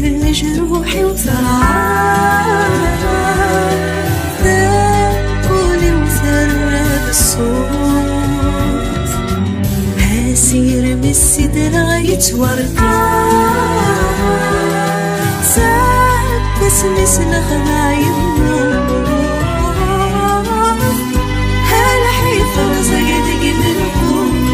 غير جروحي وثرعان ذاكولي وثرى بالصوت هاسير من السدرة يتورقان ساب باسمي سنخضع يموت هالحيفة نزقدق من القوت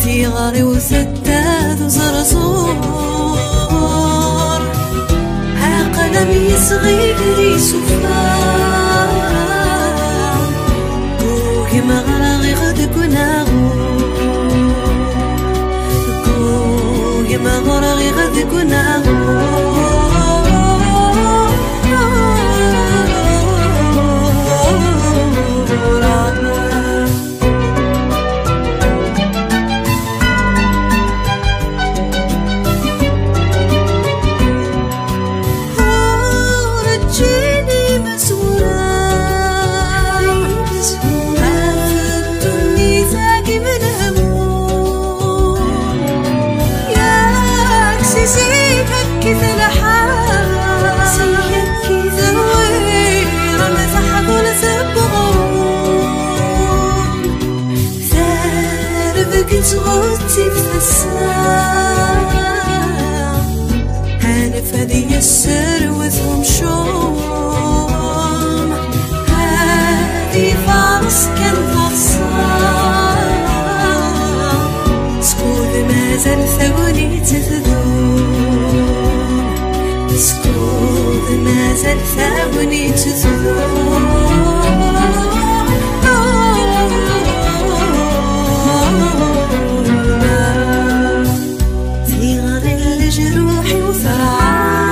في غاري وسداد وزرزور ها قلمي صغير يسفار كوكي مغرغي غدك وناغور كوكي مغرغي غدك وناغور صوتي في الساعة هانف هذي السر وثهم شوم هذي فارس كان فرصان سكوت ما زال ثوني تثذون سكوت ما زال ثوني تثذون جروحي وثرعان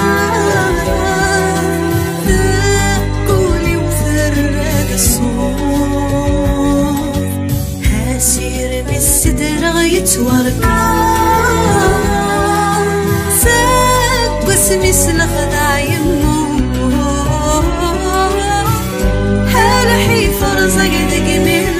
ذاكولي وثرى بالصوت هاسير من السدرة يتورقان ساق باسمي سنخضع يموت هالحيفة رزقدق من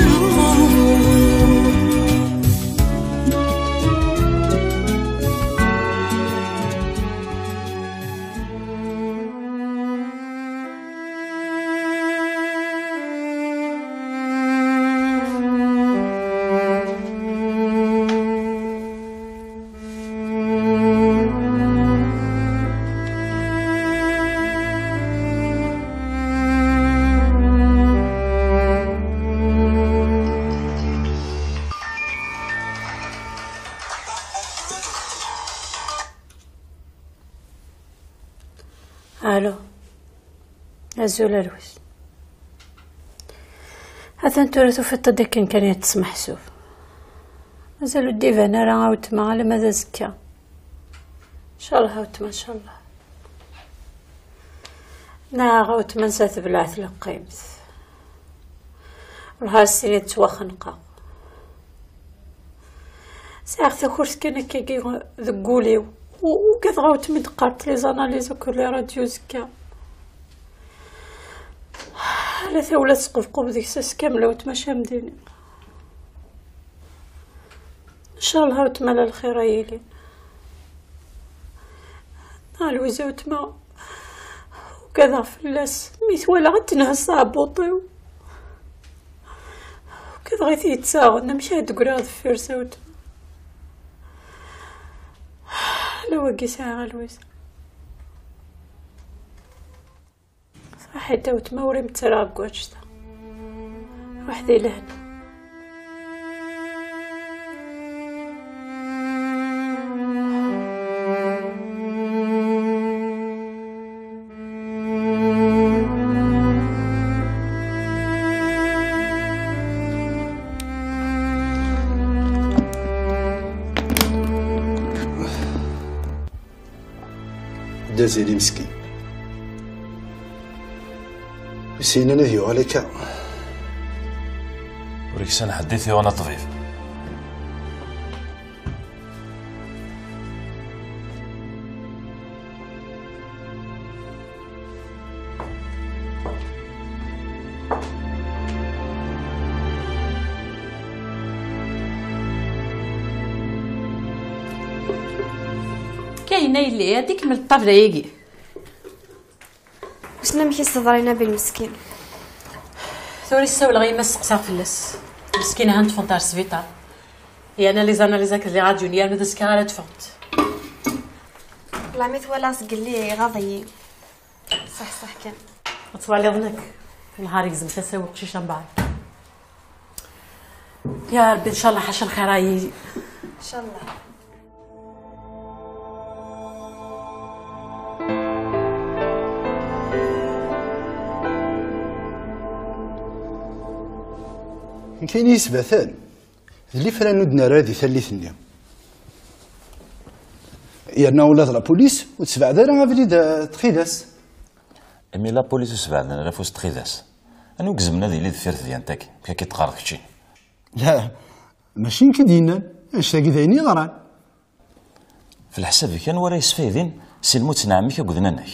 الو عزول الروس هذا انتو في التدكن كان يتسمح سوف مازالو الديفان راه عاوتما على ماذا زكا ان شاء الله عاوتما ان شاء الله نا عاوتما نسات بلعث لقيمت والها السنين توخنقا ساعة كورس كان كي ذقوليو وكذا غاوت من قارت لي زاناليز وكل راديو زكا على ثولة تقفقو بديك ساس كاملة وتماشى مديني ان شاء الله وتمالا الخير يلين الوزا وتما وكذا فلاس ميثوالا غتنهز صابوطيو وكذا غيث يتساغن مشى تقرا ظفير ساوت لا وقي ساعة الوزا حيت وتما وري متراكوش وحدي لهنا. دازيلي مسكين سينا نذيو عليك وريك سنة حديثي وانا طبيب. كاينه اللي هذيك من الطفله يجي واش ما كيستهضرينا بالمسكين ثوري السول غير ما سقسا فلس مسكينه هانت فونتار سبيطار هي انا لي زاناليزاك لي راديو نيال ما دسكا غير تفوت والله ميت ولا قال لي غاضي صح كان طوالي ظنك نهار يزم تسوق شي شنباي يا ربي ان شاء الله حشر خير يجي ان شاء الله. كاين يثبتان اللي فران ودنا رادي ثلثني يرنا ولاد لابوليس وتسبع دارا افريد تخيداس امي لا بوليس سبعنا لا فوس تخيداس انا وكزمنا ذي اللي دفيرت ديالتك كي تقارض كشي لا ماشي كدينا اش تاكي دايني غران في الحساب كان ورا يسفايدين سي الموت نعمك وقدنا ناك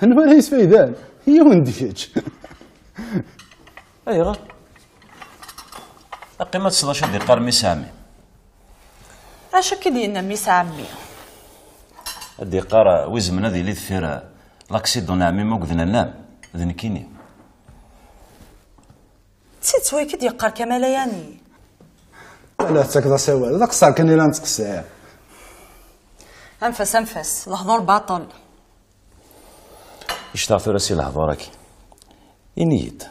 انا ولا يسفايدان هي ونديك ايوا قيمة 16 دقار ميس عمي اش كدينا ميس عمي الدقار وزمنا ذي اللي دفير لاكسيدون عمي ما وقدنا نام ذنكيني نسيت سوي كي ديقار كمال ياني لا تاكدا سوا داك الصار كان الا نتقسى انفس الحضور باطل يشتغل في راسي الهضورك ينيت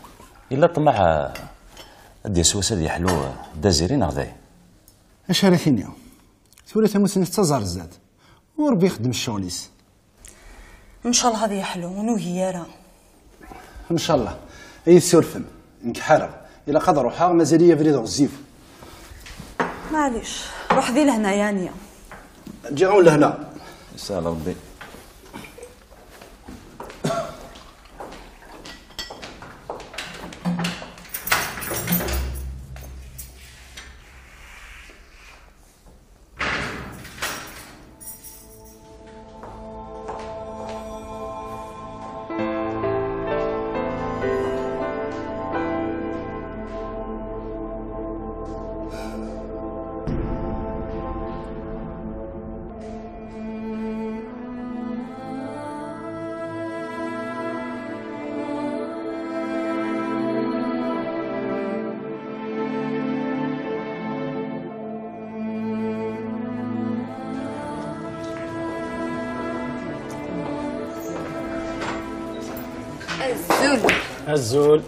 الا طمع دي سواسه دي حلو دازيرين غداي اش راه ثانيه ثورة تموت نتزار الزاد وربي يخدم الشغليس ان شاء الله هذه حلو ونوهي راه ان شاء الله اي سورفم نكحرق الا قدر روحها مازال ليا فريد غزيف معليش روح ذي لهنا يانيا نجي غون لهنا يسال ربي الزول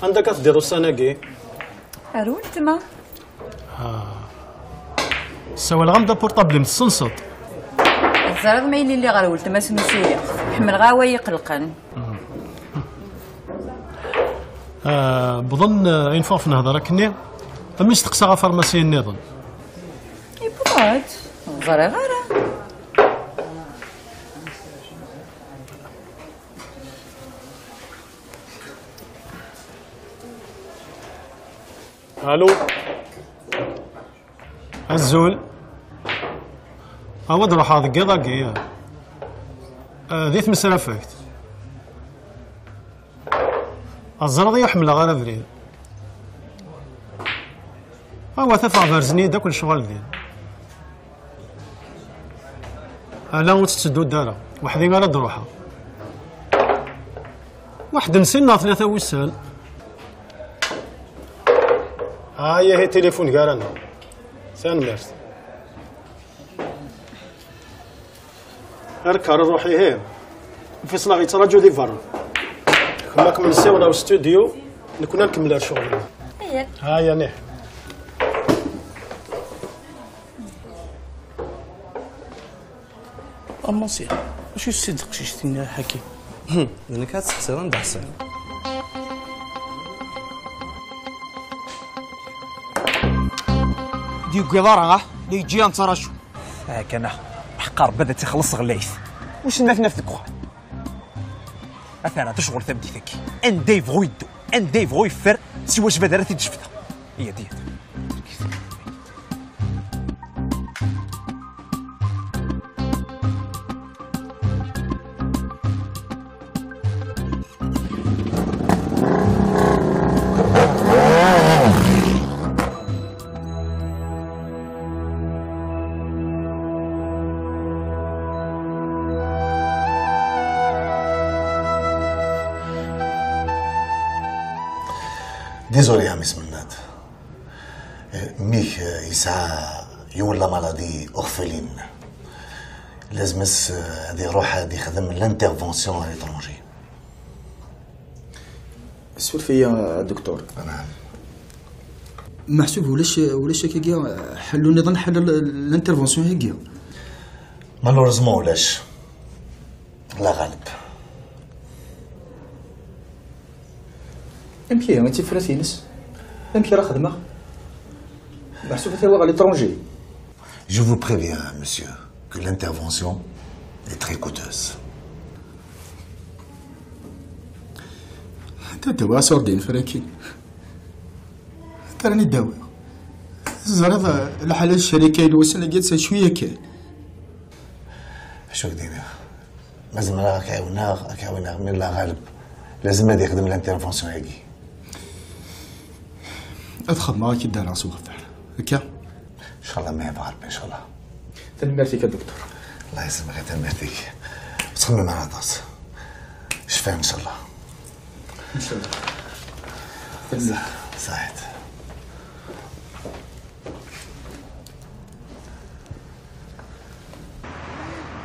عندك تديرو السناقي ارو نتما سوا الغامضه بورطابل متصنصط الزرد ما يلي اللي غير ولت ما سنسويا حمل غاوي يقلقن بظن اين فوف نهضر كني اما استقسى غا فارماسي النظام يبغات زرا غير الو الزول اود روح هذا قضاقي ذيت مسرفكت الزرضي يحمل غير فريد هو ثفا فرزني دا كل شغل ذي الا وتتسدو الدارة وحدي غير دروحها واحد نسينا 3 وسال هي تليفون قالنا ثان ميرس اركر روحي هيم فيصل غيتراجعوا دي فارا. كنا كملسيو راه الاستوديو كنا نكملوا الشغل. ها هي نيه. امونسي واش يصدق شي شتينا حكيم. انا كتسقسي راه ندحسن. ديو قدارة اللي يجي نتراشو. هاك انا حقار بدا تيخلص غلايث. واش نافنا في الكوخ. اثنا تشغل ثبدي ذاك. ان ديف غويدو ان ديف غوي فر سوا شبه دارتي تجفتها. هي ديت. ديزولي يا مس مناد ميك يسعى يولى مالادي أورفلين لازم هادي روح هادي خدم لانترفونسيون على ليترونجي. سول فيا دكتور. نعم. محسوب ولاش هكاكيا حلوا نظن حل لانترفونسيون هكاكيا. مالوريزمون ولاش لا غالب. امكي انت فراتينس امكي راه خدمه محسوب حتى هو على ليترونجي. Je vous préviens, monsieur, que l'intervention est très coûteuse. انت دواء سوردين فراكين تراني الدواء زرد الحالة الشركة الوسنة جالسة شوية كان شو دينا لازم راك عاوناغ من لا غالب لازم هادي يخدم الانترفونسيون هاكي. ادخل معاك يدار راسو غفار هكا ان شاء الله ما يبغى ربي ان شاء الله. تنمرتيك يا دكتور. الله يسلمك تنمرتيك وتخمم على طاس شفاء ان شاء الله. ان شاء الله. صحيت.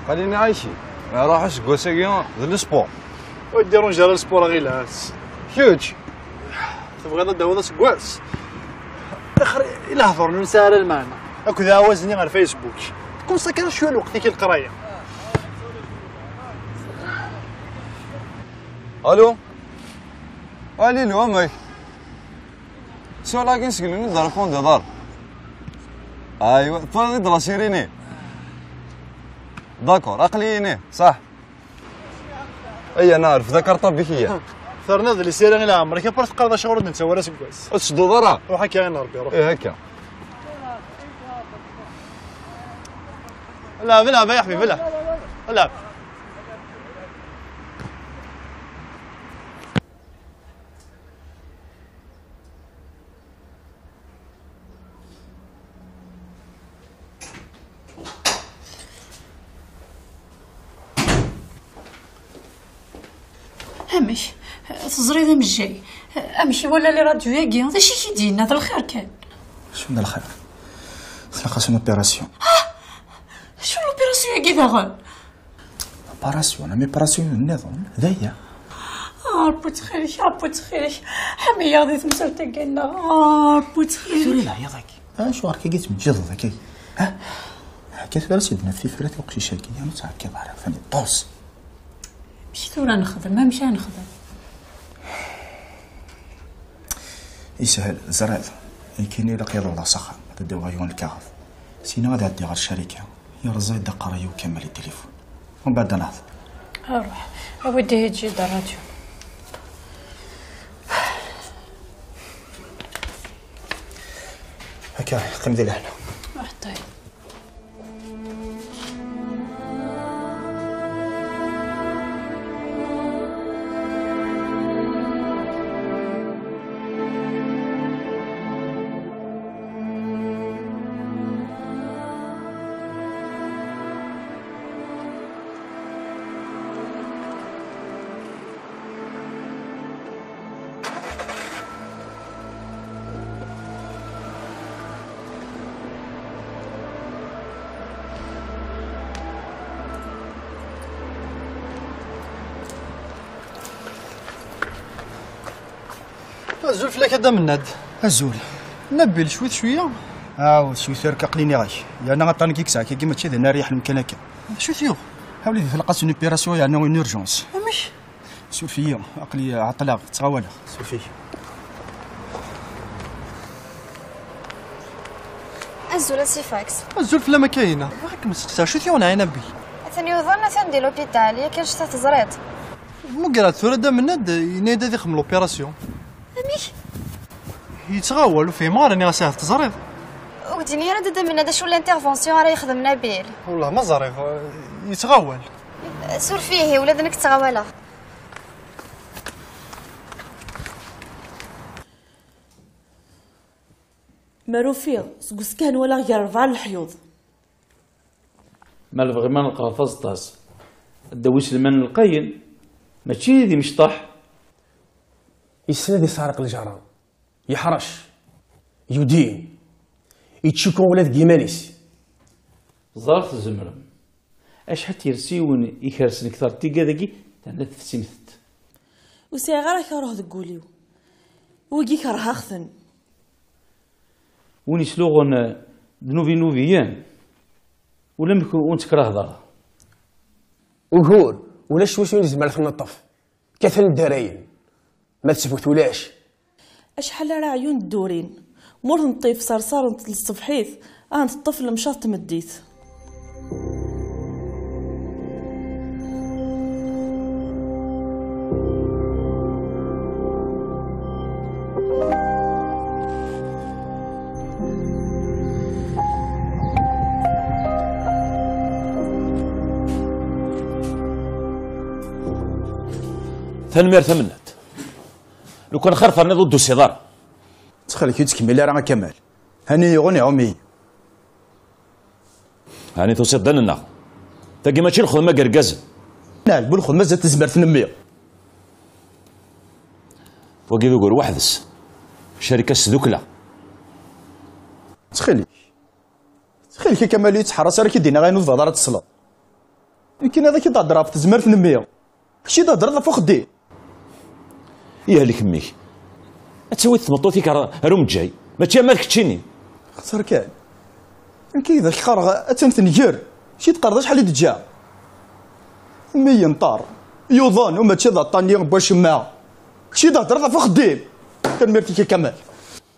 خليني عايشي ما راحش كوسيكيون ذا السبور. وديرون جرى السبور غير لاس كيوتش تبغي ضد هذا سكواس اخر الى هضر نسال المعنى هكذا وزني على الفيسبوك تكون سكر شويه الوقت كي القرايه. الو الي لو امي سو لاكين سكلوني دار كون دار ايوا تفضل دلا سيريني داكور اقليني صح اي نعرف ذكرت بك هي ثرنا ذا اللي سير غير عمرك برت قرض شغل انت ولا سكواس تشدو ضرا وحكي انا ربي روح. ايه هكا لا بلعب يا حبيبي بلعب العب. امش تزريد من الجاي امشي ولا لي راديو ياكي هذا شي كيدينا هذا الخير كان. شنو الخير؟ خاصنا اوبيراسيون. شنو لوبيراسيون ياكي داغ؟ اوبيراسيون مي اوبيراسيون النظام هذايا. ربي تخيلك ربي تخيلك حمية غادي تمثل تاكينا ربي تخيلك. سوري لا يضاك شو راك قلت من جد ذاك ها حكيت فيها سيدنا في فرات وقتي شاكي انا تعرف كيف عارف فاني طوس مشيت ورا نخدم ما مشى نخدم. يسهل زراد يمكن لك يضرب على سخان هذا دوايون الكهف سينا غادي عدي على الشركه يا رزايد دقرايو وكمل التليفون ومن بعد نهض. اروح اودي تجي الراديو. هكا قمدي لهنا واحد طيب. الزول فلاك هذا مناد. الزول نبيل شويه. شوي ثيرك قليني غاي يعني غطاني كيك ساعه كيما تشي ذا ريح المكان هكا. شو ثيو وليدي في القاس اون اوبيراسيون يعني اون اورجونس. مش سولفيا عقلي عطلاق تغاوله سولفي. الزول سي فاكس. الزول فلا ما كاينه. راك مسكتها شو ثيو انا نبيل. ثاني يظن ثندي لوبيتال يا كان شتا تزريط. مو قرات ثورة دا مناد ينايدا دي خم لوبيراسيون. مش يتغاول وفي مار اني غاسيه تزريط. وديني انا دا مناد شو الانترفونسيون راه يخدم نبيل. والله ما زريف يتغاول. سور فيه ولادنك تغاوله. ماروفيا سكوس كان ولا غير 4 الحيوض. مال فغيمان القرطاس طاس الدويس المن القين ماشي ذي مشطح يسند يسارق الجرام يحرش يدين يتشكو ولاد كيمانيس زارت الزمرم اش حتى يرسيون يكرسن كثر تيكا ذاكي تاع تسمثت وسي غير كروه تقوليو ويجي كره اخثن وني سلوغن نوفيان ولم يكن ونتكره هضر وهور ولا شوي نزمر في النطف كثن الدراين ما تسفوت ولاش اشحال راه عيون الدورين مور نطيف صرصار ونطل الصفحيث انت الطفل مشاط تمديت ثنمير ثمنت لو كان خرفرني ضد الصدار تخليك تكمل راه كمال هاني يغني عمي هاني توصل دنا تاقي ماشي الخدمه قرقاز نعم بالخدمه زاد تزمر تنميه وكي يقول وحدس شركه سدوكله تخليك كمال يتحرس راه كيدينا غير نوض هضره الصلاه يمكن هذا كيتهضر في تزمر تنميه كشي تهضر فوق خدي يا لك ميك تسوي تمطوتيك روم جاي ماشي مالك تشيني خسر كان يمكن اذا الخرغ اتنثنجر شي تقرض شحال يتجا مي نطار يوظان وما تشي طاني باش ما كشي تهضر فوق خدي كان مرتي كمال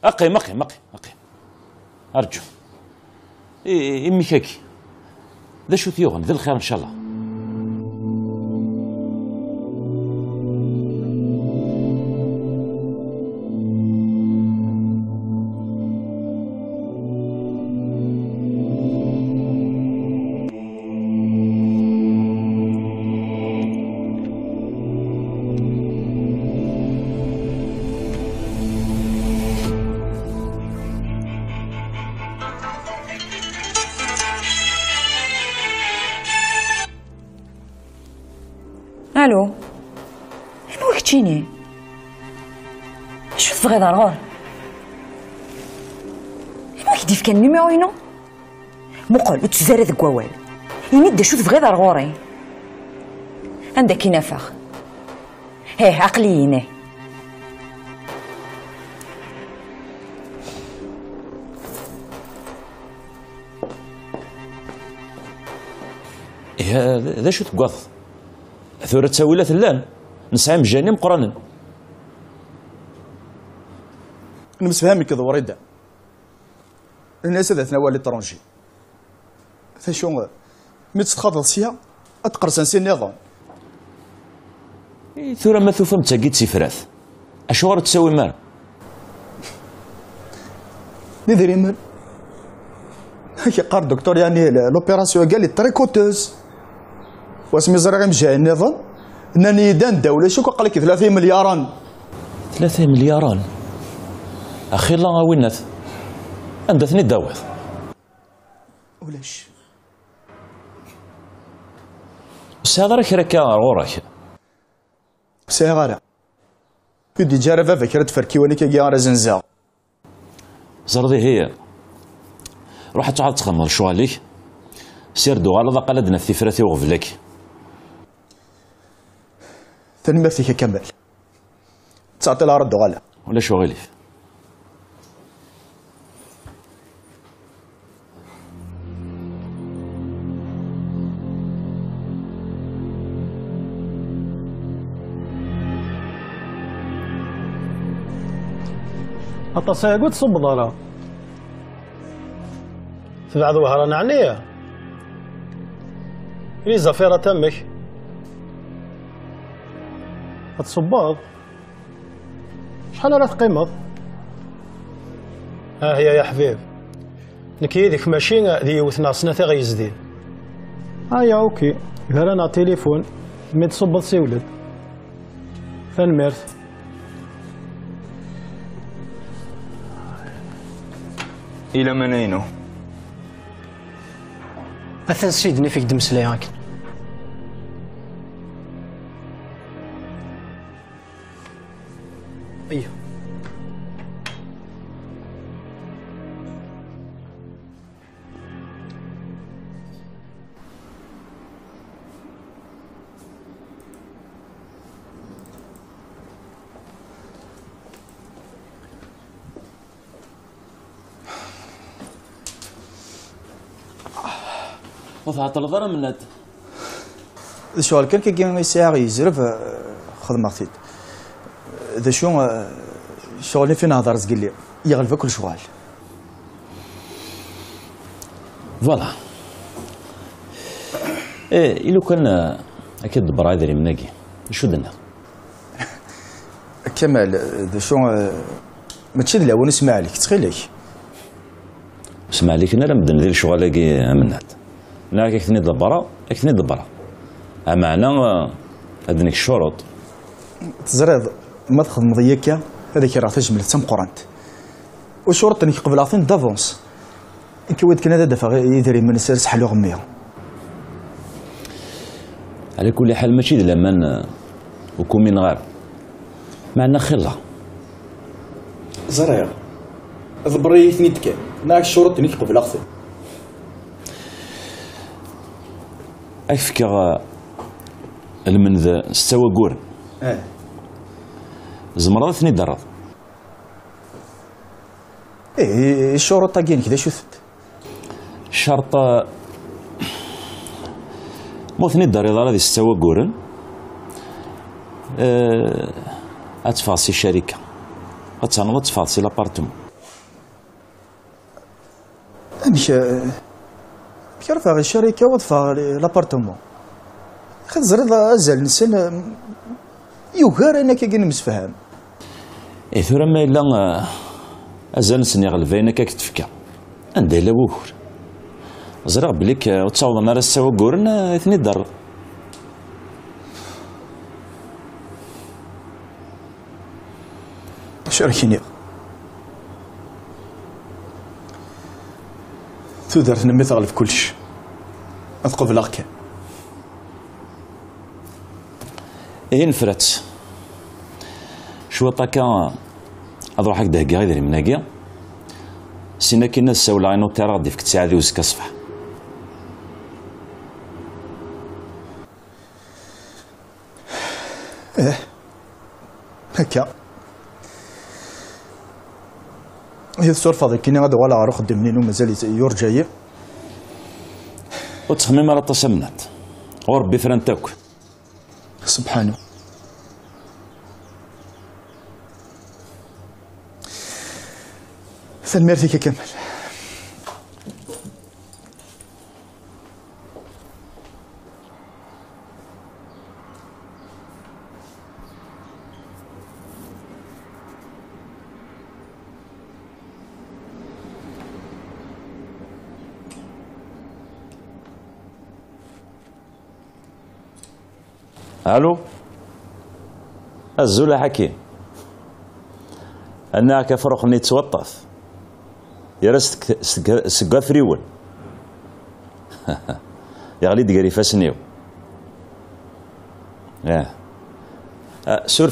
اقي ارجو امي كاكي ذا شو ثيوغن ذا الخير ان شاء الله الو شنو كتشيني شو تبغي ضرور ما كيديف كان نيميرو ينو مقول وتزاري ذك ووال يني شو تبغي ضروري عندك نفخ هيه عقليينه ذا شو تقاض ثورة تساوي لا ثلان نسعى مجاني مقرانا نمسفهمك كذا وريدا الناس هذا تناول الترونجي فشو مي تتخاض سيا اتقرصن سي النظام ثورة ما ثوفم تاقيت سفراث اشوار تساوي مال ندري مال هكي قار دكتور يعني لوبيراسيون قال لي تريكوتوز واسمي زرعي مجاي النظام انني دان دولة شو قال لك 3 ملياران 3 ملياران اخي الله وينث اندثني داوث ولاش بس هذا راك راك غورك سيغارة كدي جارفة فكرة فركي وني كي غارة زنزا زردي هي روح تعال تخمم شو عليك سير دو على ذا قلدنا في فراتي وغفلك تنمثلك كمل تعطي لها رد غلا ولا شو غليف؟ التصيق وتصب ضرا تبع ظهرا نعنيه لي زفيرة تمك تصباض شحال راه تقيمض؟ ها هي يا حبيب نكيدك ماشي ذي وثنا سنة غيزدين يا اوكي غير تليفون مي تصبض سيولد فنمرت إلى منينو أثن سيدني فيك دمسلياك أيوه وتعطل ضرر من هاد الشغل كان كي ساعة يزرف خدمتي ذا شو شغل فين هضر زقل لي يغلب كل شغل فوالا إلو كان أكيد برايدري مناقي شو دنا كمال ذا شو ما تشد لا ونسمع لك تخيلك اسمع لك انا نبدا ندير شغل كي منات لا كيكتني دبرا كيكتني دبرا معنا هذنيك الشروط تزرد ما تخدم ضيكا هذيك راه تجمل تم قرانت وشروط انك قبل عطين دافونس انك ود كان هذا دفع يدري من السرس حلو غميه على كل حال ماشي لمن وكومين غير معنا خله زرير ضبري ثنيتك ناك الشروط انك قبل عطين أفكر المنذ استوى قور زمرض ثني درض الشروط تاقين كذا شفت الشرط مو ثني درض هذه استوى قورن أتفاصي الشركة أتنوض تفاصي لابارتمون مش كيف غير الشركة وضفها لابارتمون خد زرد أزل نسن يوغار أنا كي نمسفهم ثورة ما إلا أزل نسن يغلبين كاك تفكر عندها إلا وكر زرق بليك وتصاوض نار السوا قورن اثني الدر شاركيني تودرت نمي تغلب كلش أتقبل أغكى نفرت شو طاكا أضروح هكذا هكا غير مناقيا سينا كي الناس ساولا عينو تيرا ديفك تساعدي وزكا صفح هكا هي الصور فاضي كينا غدا ولا عارو خدمني ومازال يرجعي وتخمم على تصمنات وربي فرنتاك سبحانه ثنميرتك كامل الو الزولا حكيم انا كفرق ني توطف يرست سقا فريول يا غلي دقري فاسنيو سور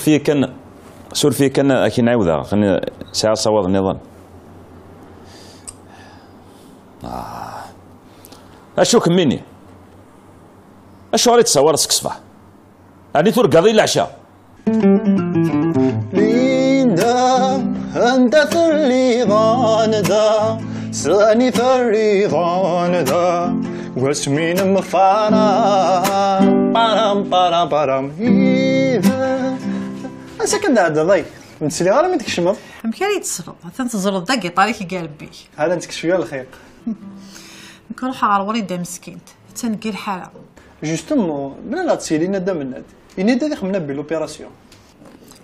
فيه كان اكي نعاودها خلينا ساعه صواب النظام اشو كميني اشو غادي تصور راسك صباح هاني ترقاضي العشاء ليندا أنت ثري ظاندا ساني ثري ظاندا واسمين مفارا بارام بارام بارام إذا أسكن هذا ضي نتسلي غير ما تكشمض مكاني تصرف تنتظر داكي طريقي قال بي هذا انت كشفي الخيق نروح على الوريد مسكينت تنقي الحاله جوستومون بلا لا تسيلينا دا من هاد إني دا خمنا بالوبيراسيون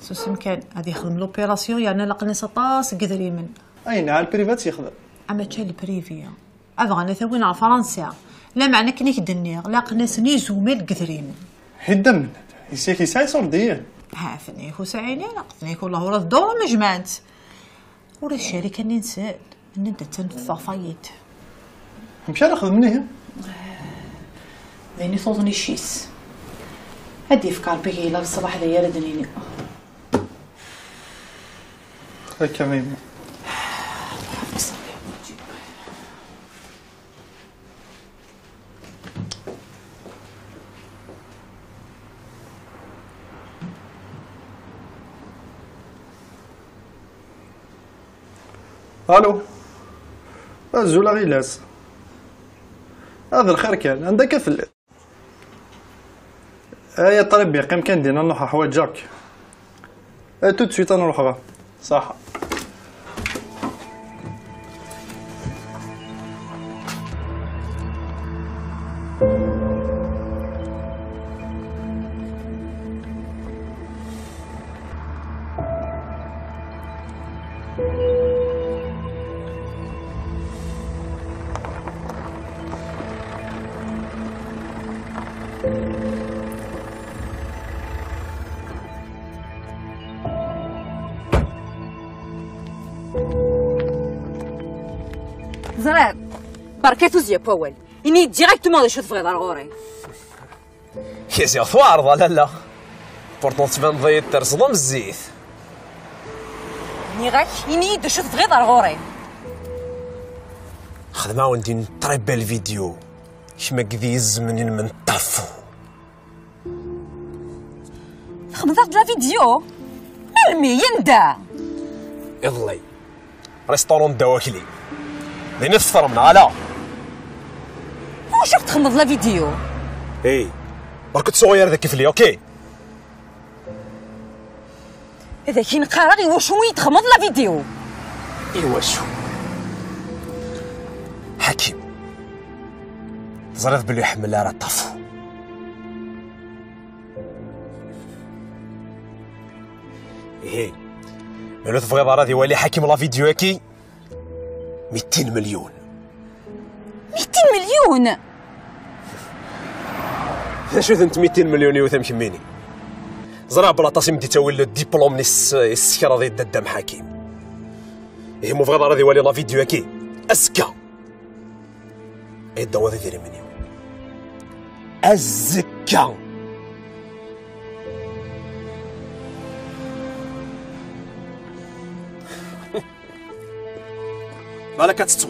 سوسي مكان غادي يخدم لوبيراسيون يعني لقني سطاس قدري من أين على البريفات يخدم اما تا البريفيا ابغى ثوين على فرنسا لا معنى كنيك دنيغ لا قناسني زوميل قدرين حدا من يسيك يساي صرديا ها فنيك وسعيني لا قنيك والله ورا الدور مجمعت ورا الشركه اللي نسال اني درت فايت مشى ناخذ منيه ذيني صوتني شيس هدي فكار بيكي الى الصباح ذيا لدنيني هكا ميمون الو الزولا غيلاس هذا الخير كان عندك كفل يا طالب يقيم كان دينا نروح حوايج جاك تو دو سويت نروح غا صح زرار بركاتو زيا باول إني ديريكتومون دي شوت فغي دار غوري يا زي ثوار لا بورتون تبان ضيط ترصدم الزيت إني غاك إني دي شوت فغي دار غوري خدمة وندي نطريب الفيديو كيما كذي الزمن من طفو خمضات لا فيديو المي يندا يضلي ريستورون دواكلي لين نفطر من على واش راك تخمض لا فيديو اي برك تصغير ذاك كيف لي اوكي هذا كي نقرا واش هو يتخمض لا فيديو ايوا شو حكيم زرف بلي يحمل راه طفو ايه ملو تبغي راه يولي حكيم لا فيديو هاكي 200 مليون 200 مليون شو انت 200 مليون يوثم كميني زرع بلاطاسي مدي تاول الدبلوم نس السكره ضد الدم حكيم ايه مو فغا راه يولي لا فيديو هاكي اسكا ايه الدوا ديري مني الزكا مالك كتستو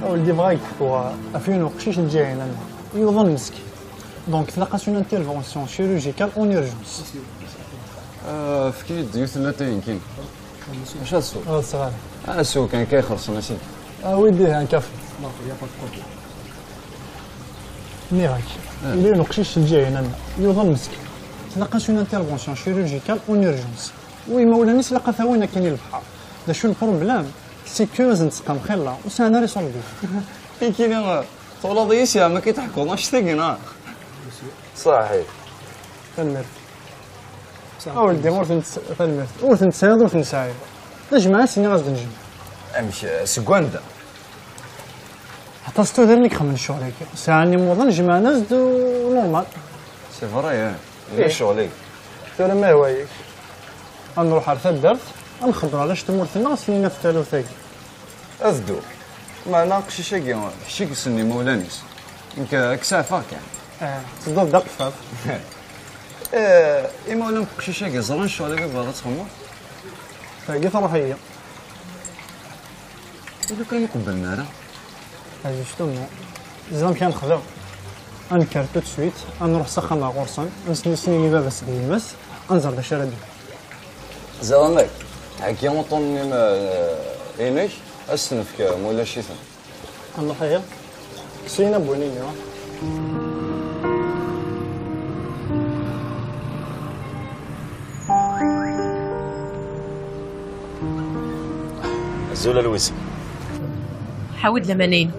ولدي بغا يكفو افين وقشيش الجاي انا يظن مسكين دونك تلقات اون انترفونسيون شيروجيكال اون اورجونس فكيد يوثنتين كي واش السوق؟ صغار السوق كان كيخلص ماشي وديه كافي ميراك اللي نقشيش الجاي انا يظن مسكين تلقات اون انترفونسيون شيروجيكال اون اورجونس وي مولانا تلقى ثوينا كاين البحر دا شو البروبليم سي كو لازم تسقم خير وسانا ريسولفي كاين طول ضيسيا ما كيضحكوناش ثقنا صحيح تنمر ولدي ورث تنمر ورث نتساعد ورث نساعد نجمع سيني غادي نجمع امشي سكواندا حتى ستو دير لك خمن شغلك ساعني موضه نجمع ناس نورمال سي فري ايه شغلي ترى ما هوايك غنروح على الدرت غنخبر علاش تمورثنا سينا في الثالث اذدو ما ناقش شي حشيك سني مولانيس كسافة كاع تضل دق فاف إما ولا مقشيشة كزران الشغل اللي باغا تخمر فاقي تروح هي إذا كان يقبلنا راه هذا شتو زعما كان نخدم انكر تو سويت نروح سخن مع غرسان نسني سنيني بابا سدي المس انزر دا شرد زعما هاكي مطوني ما إنيش أستنفك مولا شيثن الله خير سينا بونيني زولا لويس حاود لمنين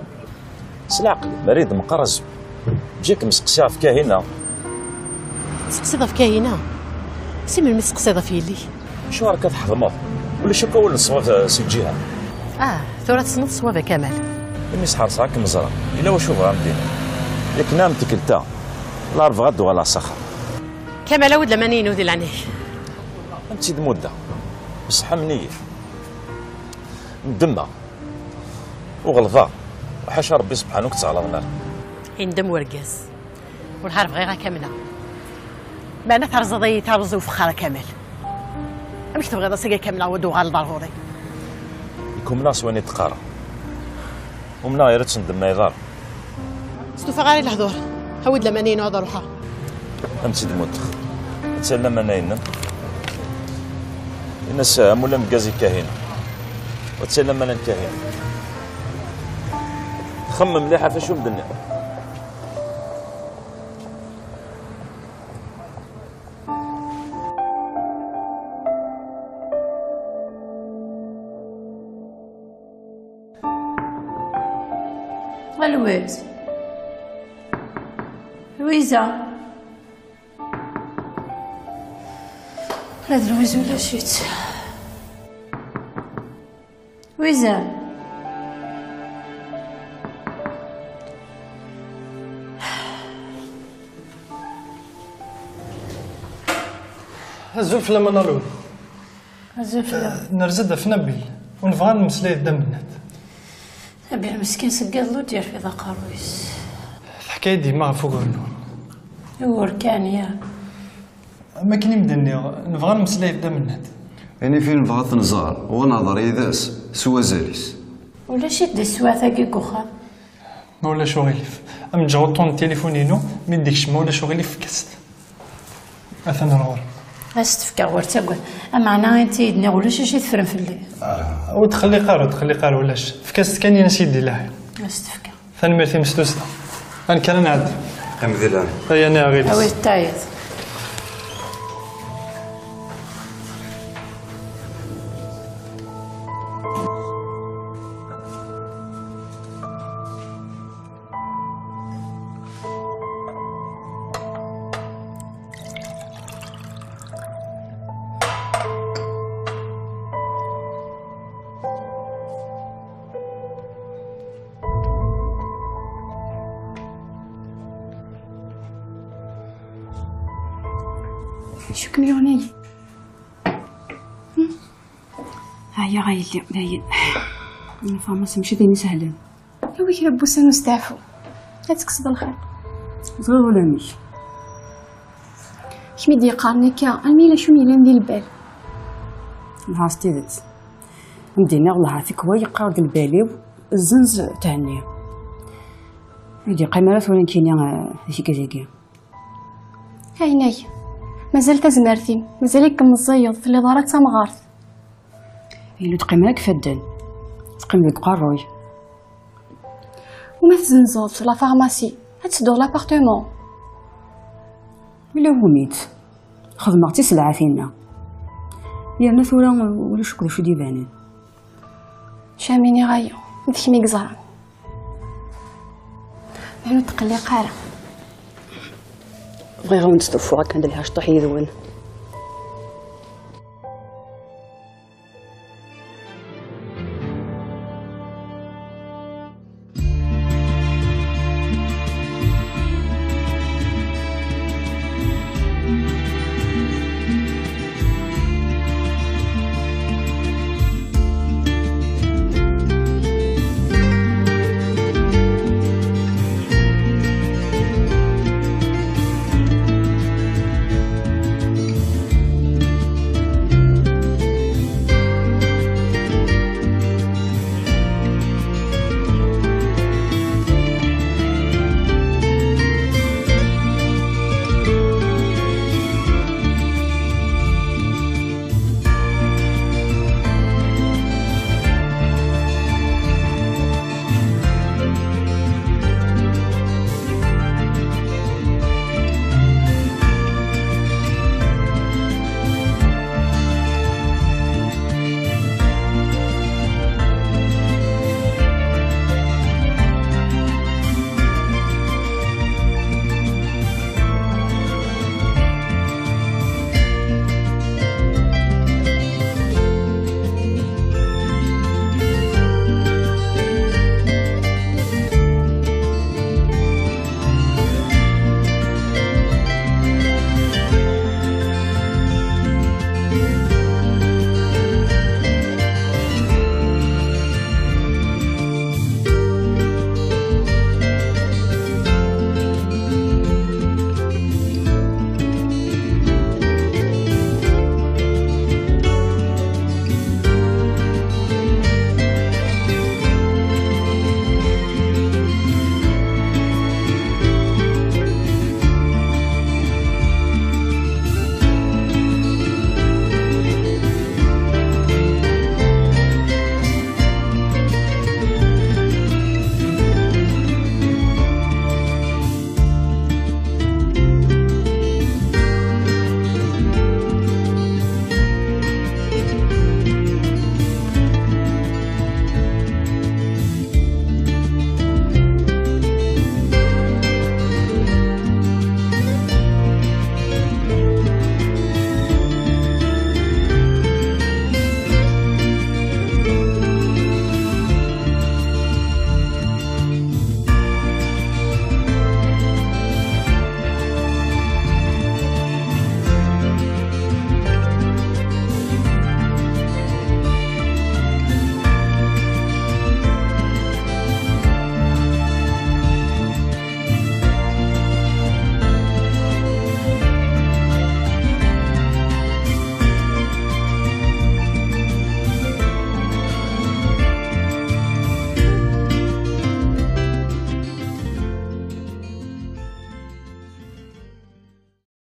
سلعقل مريض مقرز جاك مسقسيها في كاهنه تسقسيضه في كاهنه سي من مسقسيضه في يلي شو راك تحضمض ولا شو كون الصواب سي الجهه ثورة تصنت صوابه كمال امي سحر صاك مزرعه الا واش بغا مدينه ياك نام تكلتا لا رف غد ولا صخر كمال ود لمنين ودي العنيه انت دموده بصحه منيه ندمه وغلظه وحاشا ربي سبحانه وتعالى النار يندم ورقاز والحرف غيرها كامله ما انا ترزضي ترزو فخاره كامل مش تبغي صيغه كامله ودو غال ضروري يكون ناس وين يتقارا ومنا يرد ندم يضار استوفى غير الهضور هود لمنين وهذا روحها امتي دموتخ تسلم منين الناس مولا مكازي كاهن وتسلم من الكاهن خمم مليحه فاش ودنا لويز لويزا لا لويز ولا شيت لويزا الزوف لما نالو الزوف نرزد في نبيل ونبغى نمسلي دمنات أبي المسكين سقال له دير في ذا قرويس الحكاية ديما فوق النون يور كان يا ما كاين مدني نبغى نمسلي دمنات يعني فين بغات تنزار ونظري ذاس سوا زاليس ولا شي دي سواثا كيكوخا ما ولا شغيلف ام جاوطون تليفونينو ما ديكش ما ولا شغيلف فكست اثنا الغور استفكا ورتاقول معناها انت يدني ولا شي تفرن في الليل وتخلي قارو ولاش فكست كان ينسي يدي لها استفكا ثاني مرتي مستوسده انا كان نعدي قام ذلان هيا انا غير اوي تايد شو كميوني هيا غايلي باين انا فاهمه ماشي دايما سهلين ويك لبوسه نستعفو لا تقصد الخير صغير ولا مش كمي دي قارنك الميله شو ميلا ندير البال نهار ستيدت مدينا والله فيك هو يقارد البالي الزنز تاعني يدي قيمرات وين كاينه شي كازاكي هايناي مازال تزمرتين مازالك مزيض في اللي دارت مغارث إلا تقيمك فدان تقيم لك قروي وما تزنزوض في لا فارماسي هتسدو لابارتمون إلا هو ميت خدمتي سلعة فينا يا ثورة ولا شكون شو ديبانين شاميني غايو نتكمي قزران نحن تقلي قارة بغي غير نستوفو راك ندير لها شطوح يذون